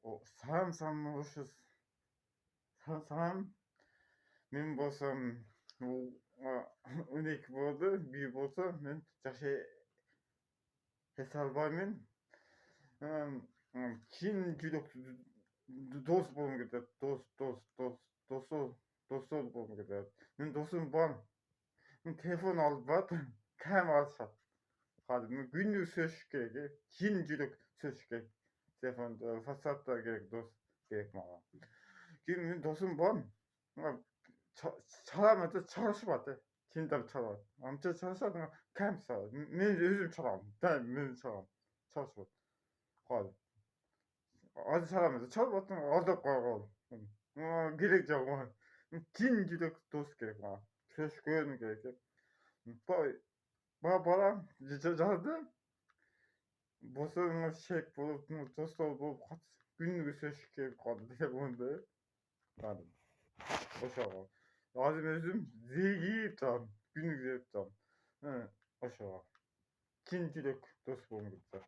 Сам ушус сам мен болсом уник болды би болсо мен жакшы эс албаймын. Чин жүрөк дос болгум кетет. Досу болгум кетет. Мен досум бар. Мен телефон алып бат. Кем алышат. Hadi günlük söz gerek. Чин жүрөк söz gerek. Telefonda, WhatsApp'ta gerek dost gerek bana. Мен досум бар. Çalamadı, çalışmadı. Kimden çalar? Amca çalışmadı. Kim çalar? Ben özüm çalarım. Ben çalarım. Çalışmadı. Hadi. Hadi çalamadı. Çalmadı. Aldap kaldı. Gerek yok. Чин жүрөк дос gerek bana. Söz görünü gerek. Bana жазды. Босоңуз шек болуп, достор болуп, күнүгө сөзүш керек калды деп онда. Кадым. Ошого. Азыр өзүм зегип турам, күнүгө зегип турам. Ошого. Чин жүрөк дос болгум кетти.